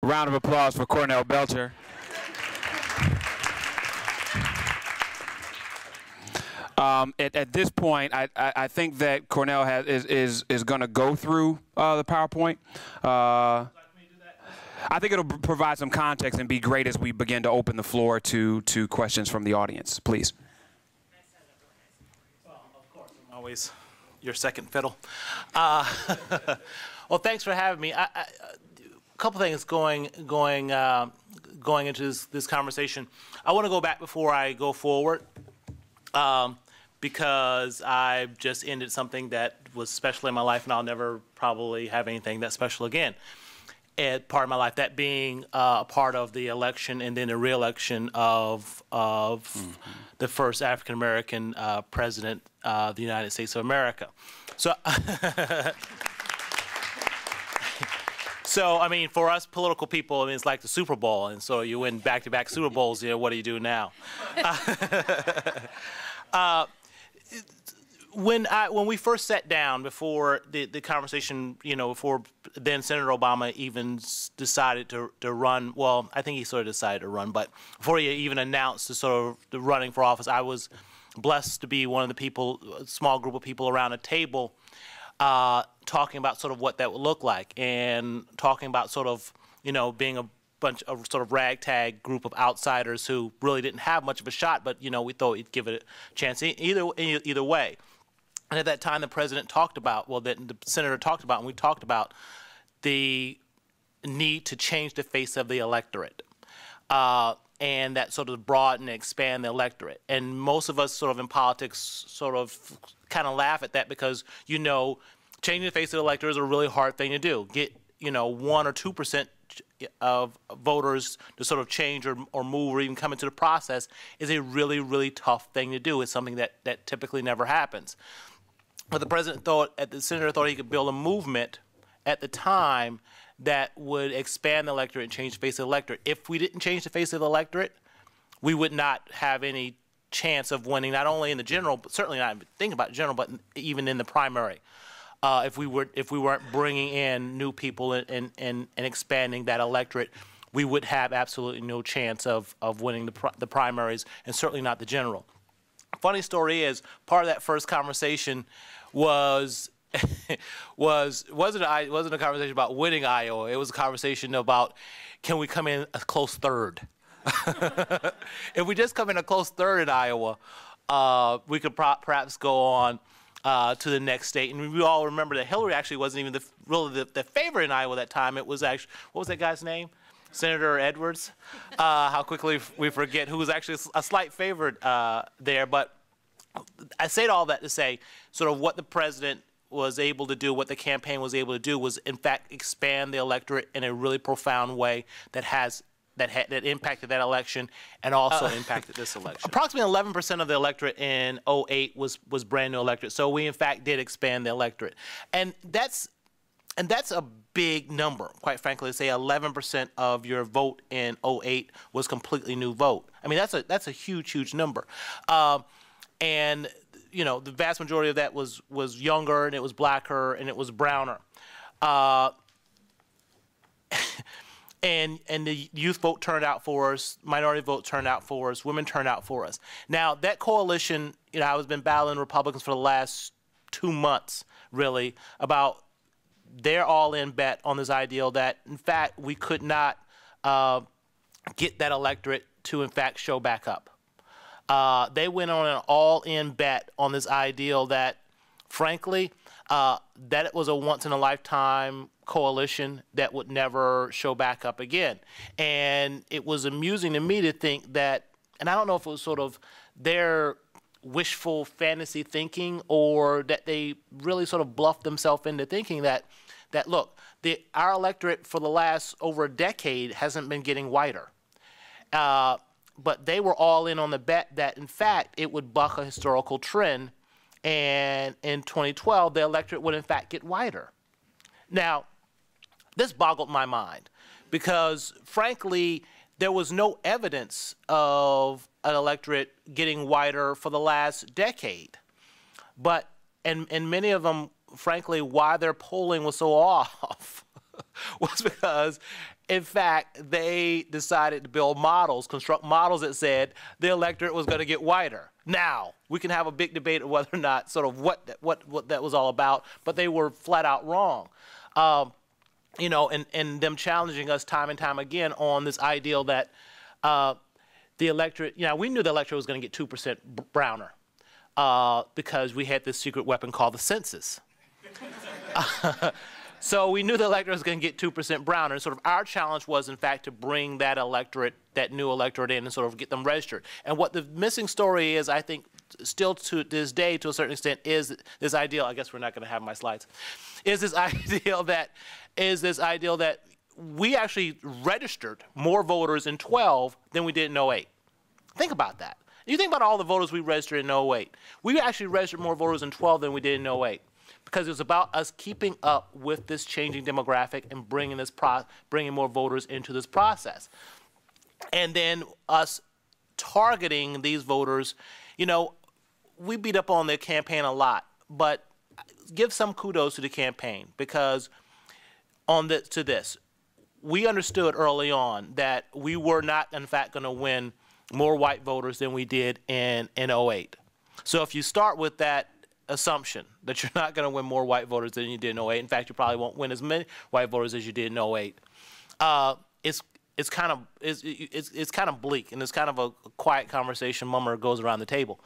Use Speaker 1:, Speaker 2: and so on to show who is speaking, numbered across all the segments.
Speaker 1: Round of applause for Cornell Belcher. At this point, I think that Cornell is going to go through the PowerPoint. I think it'll provide some context and be great as we begin to open the floor to questions from the audience. Please.
Speaker 2: Well, of course, I'm always your second fiddle. Well, thanks for having me. A couple things going into this conversation. I want to go back before I go forward. Because I've just ended something that was special in my life, and I'll never probably have anything that special again. And part of my life, that being a part of the election and then the re-election of the first African-American president of the United States of America. So, so I mean, for us political people, I mean, it's like the Super Bowl, and so you win back-to-back Super Bowls. You know, what do you do now? When we first sat down before the conversation, you know, before then Senator Obama even decided to run, well, I think he sort of decided to run, but before he even announced the running for office, I was blessed to be one of the people, a small group of people around a table talking about sort of what that would look like, and talking about sort of, you know, being a bunch of sort of ragtag group of outsiders who really didn't have much of a shot, but, you know, we thought we'd give it a chance either way. And at that time, the president talked about, well, the senator talked about, and we talked about the need to change the face of the electorate, and that sort of broaden and expand the electorate. And most of us sort of in politics sort of kind of laugh at that because, you know, changing the face of the electorate is a really hard thing to do. Get, you know, 1 or 2% of voters to sort of change or move or even come into the process is a really, really tough thing to do. It's something that typically never happens. But the president thought, the senator thought he could build a movement at the time that would expand the electorate and change the face of the electorate. If we didn't change the face of the electorate, we would not have any chance of winning, not only in the general, but certainly not thinking about general, but even in the primary. If we weren't bringing in new people and expanding that electorate, we would have absolutely no chance of winning the primaries, and certainly not the general. Funny story is, part of that first conversation wasn't a conversation about winning Iowa. It was a conversation about, can we come in a close third? If we just come in a close third in Iowa, we could perhaps go on to the next state. And we all remember that Hillary actually wasn't even really the favorite in Iowa that time. It was actually, what was that guy's name? Senator Edwards. How quickly we forget, who was actually a slight favorite there. But I say all that to say sort of what the president was able to do, what the campaign was able to do, was in fact expand the electorate in a really profound way that impacted that election and also impacted this election. Approximately 11% of the electorate in 2008 was brand new electorate. So we in fact did expand the electorate, and that's a big number, quite frankly. To say 11% of your vote in 2008 was completely new vote. I mean, that's a huge number, and you know, the vast majority of that was younger, and it was blacker, and it was browner. And the youth vote turned out for us, minority vote turned out for us, women turned out for us. Now, that coalition, you know, I've been battling Republicans for the last 2 months, really, about their all-in bet on this ideal that, in fact, we could not get that electorate to, in fact, show back up. They went on an all-in bet on this ideal that, frankly, that it was a once-in-a-lifetime coalition that would never show back up again. And it was amusing to me to think that, and I don't know if it was sort of their wishful fantasy thinking or that they really sort of bluffed themselves into thinking that look, our electorate for the last over a decade hasn't been getting whiter. But they were all in on the bet that, in fact, it would buck a historical trend, and in 2012, the electorate would, in fact, get whiter. Now, this boggled my mind because, frankly, there was no evidence of an electorate getting whiter for the last decade. But, and many of them, frankly, why their polling was so off was because in fact, they decided to build models, construct models that said the electorate was going to get whiter. Now, we can have a big debate of whether or not sort of what that was all about, but they were flat out wrong. You know, and them challenging us time and time again on this ideal that the electorate, you know, we knew the electorate was going to get 2% browner because we had this secret weapon called the census. So we knew the electorate was going to get 2% browner, and sort of our challenge was, in fact, to bring that electorate, that new electorate in and sort of get them registered. And what the missing story is, I think, still to this day, to a certain extent, is this ideal. I guess we're not going to have my slides. Is this ideal that we actually registered more voters in 12 than we did in 08. Think about that. You think about all the voters we registered in 08. We actually registered more voters in 12 than we did in 08. Because it was about us keeping up with this changing demographic and bringing more voters into this process. And then us targeting these voters, you know, we beat up on their campaign a lot, but give some kudos to the campaign because we understood early on that we were not, in fact, going to win more white voters than we did in 08. So if you start with that assumption that you're not going to win more white voters than you did in 08. In fact, you probably won't win as many white voters as you did in 08. It's kind of bleak, and it's kind of a quiet conversation mummer goes around the table.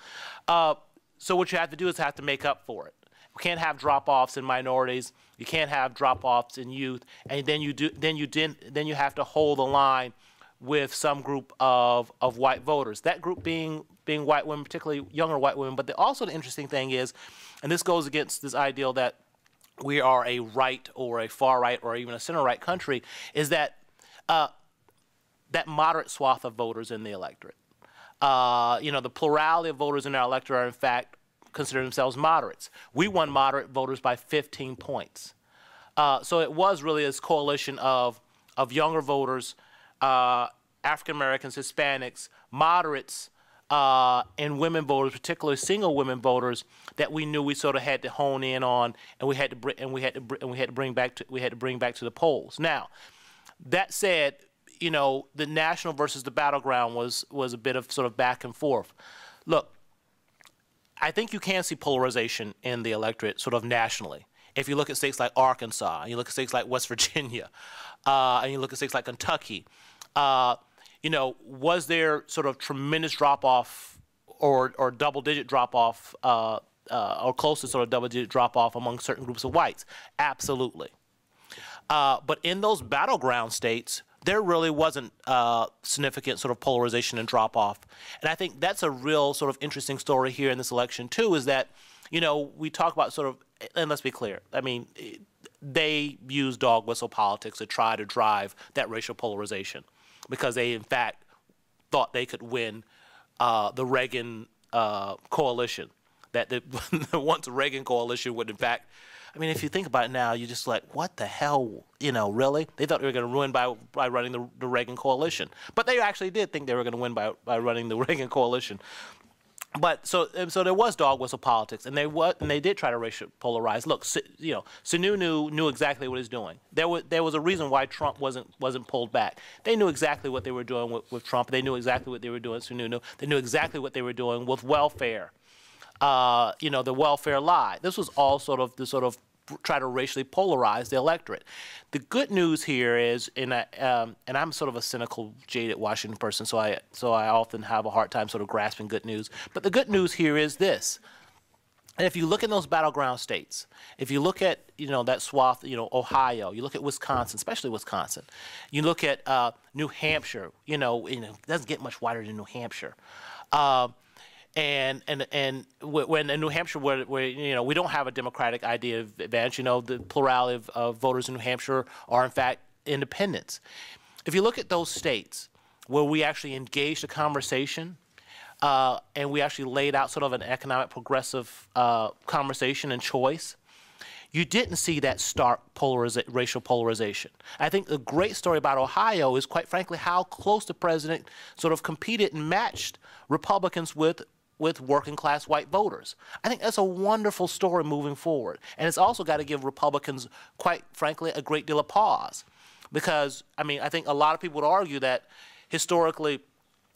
Speaker 2: So what you have to do is have to make up for it. We can't have drop-offs in minorities. You can't have drop-offs in youth, and then you have to hold the line with some group of white voters. That group being white women, particularly younger white women. But also the interesting thing is, and this goes against this ideal that we are a right or a far right or even a center right country, is that that moderate swath of voters in the electorate. You know, the plurality of voters in our electorate are in fact consider themselves moderates. We won moderate voters by 15 points. So it was really this coalition of younger voters, African Americans, Hispanics, moderates, and women voters, particularly single women voters, that we knew we sort of had to hone in on, and we had to bring back to the polls. Now, that said, you know, the national versus the battleground was a bit of sort of back and forth. Look, I think you can see polarization in the electorate sort of nationally. If you look at states like Arkansas, and you look at states like West Virginia, and you look at states like Kentucky, you know, was there sort of tremendous drop-off or double-digit drop-off or close to sort of double-digit drop-off among certain groups of whites? Absolutely. But in those battleground states, there really wasn't significant sort of polarization and drop-off. And I think that's a real sort of interesting story here in this election, too, is that, you know, we talk about sort of, and let's be clear, I mean, they use dog whistle politics to try to drive that racial polarization because they, in fact, thought they could win the Reagan coalition. That the once Reagan coalition would, in fact, I mean, if you think about it now, you're just like, what the hell, you know, really? They thought they were going to ruin by running the Reagan coalition. But they actually did think they were going to win by running the Reagan coalition. But so there was dog whistle politics, and they did try to racially polarize. Look, you know, Sununu knew exactly what he was doing. There was a reason why Trump wasn't pulled back. They knew exactly what they were doing with Trump. They knew exactly what they were doing with Sununu. They knew exactly what they were doing with welfare. You know, the welfare lie. This was all sort of try to racially polarize the electorate. The good news here is, and I'm sort of a cynical, jaded Washington person, so I often have a hard time sort of grasping good news. But the good news here is this. And if you look at those battleground states, if you look at, you know, that swath, you know, Ohio, you look at Wisconsin, especially Wisconsin, you look at New Hampshire, you know, it doesn't get much wider than New Hampshire. And when in New Hampshire, where you know we don't have a Democratic idea of advantage, you know, the plurality of voters in New Hampshire are in fact independents. If you look at those states where we actually engaged a conversation and we actually laid out sort of an economic progressive conversation and choice, you didn't see that stark racial polarization. I think the great story about Ohio is, quite frankly, how close the president sort of competed and matched Republicans with working-class white voters. I think that's a wonderful story moving forward. And it's also got to give Republicans, quite frankly, a great deal of pause. because, I mean, I think a lot of people would argue that historically,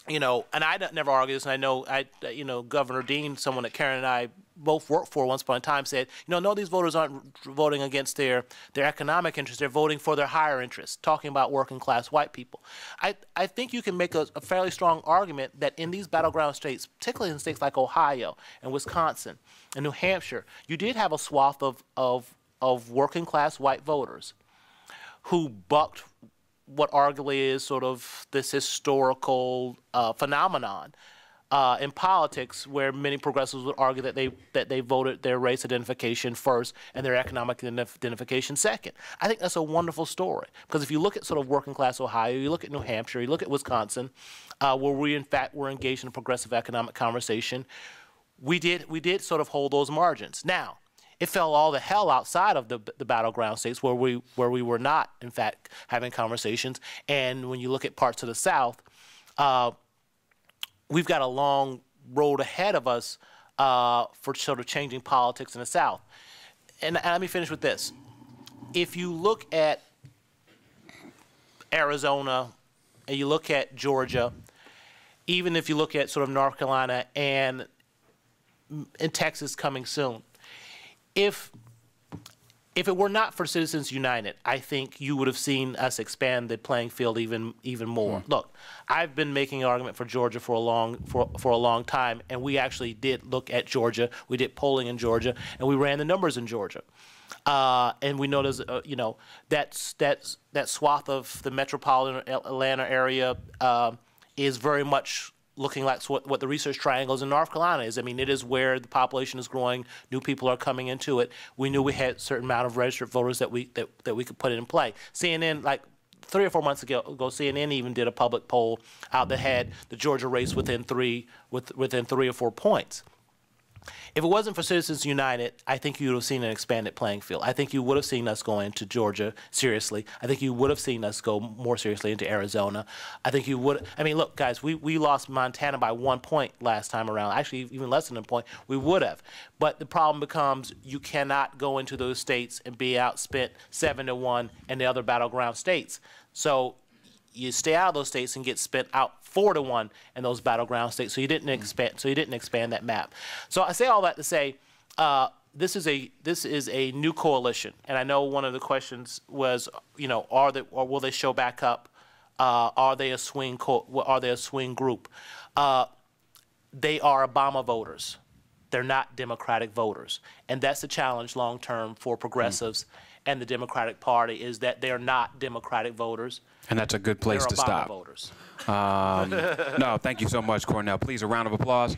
Speaker 2: you know, and I never argue this, and I know, you know, Governor Dean, someone that Karen and I both worked for once upon a time, said, you know, no, these voters aren't voting against their economic interests. They're voting for their higher interests, talking about working class white people. I think you can make a fairly strong argument that in these battleground states, particularly in states like Ohio and Wisconsin and New Hampshire, you did have a swath of working class white voters who bucked what arguably is sort of this historical phenomenon in politics, where many progressives would argue that they voted their race identification first and their economic identification second. I think that's a wonderful story, because if you look at sort of working class Ohio, you look at New Hampshire, you look at Wisconsin, where we in fact were engaged in a progressive economic conversation, we did sort of hold those margins. Now, it fell all the hell outside of the battleground states where we were not, in fact, having conversations. And when you look at parts of the South, we've got a long road ahead of us for sort of changing politics in the South. And let me finish with this. If you look at Arizona and you look at Georgia, even if you look at sort of North Carolina and Texas coming soon, if it were not for Citizens United, I think you would have seen us expand the playing field even more. Look, I've been making an argument for Georgia for a long time, and we actually did look at Georgia. We did polling in Georgia, and we ran the numbers in Georgia. And we noticed, you know, that swath of the metropolitan Atlanta area is very much looking like what the research triangles in North Carolina is. I mean, it is where the population is growing, new people are coming into it. We knew we had a certain amount of registered voters that we could put in play. CNN, like 3 or 4 months ago, CNN even did a public poll out that had the Georgia race within 3 or 4 points. If it wasn't for Citizens United, I think you would have seen an expanded playing field. I think you would have seen us go into Georgia seriously. I think you would have seen us go more seriously into Arizona. I think you would. I mean, look, guys, we lost Montana by 1 point last time around. Actually, even less than a point. We would have. But the problem becomes you cannot go into those states and be outspent 7-1 in the other battleground states. So you stay out of those states and get spent out 4-1 in those battleground states. So you didn't expand. So you didn't expand that map. So I say all that to say, this is a new coalition, and I know one of the questions was, you know, will they show back up? Are they a swing group? They are Obama voters. They're not Democratic voters, and that's the challenge long term for progressives and the Democratic Party, is that they're not Democratic voters.
Speaker 1: And that's a good place to stop.
Speaker 2: Voters.
Speaker 1: No, thank you so much, Cornell. Please, a round of applause.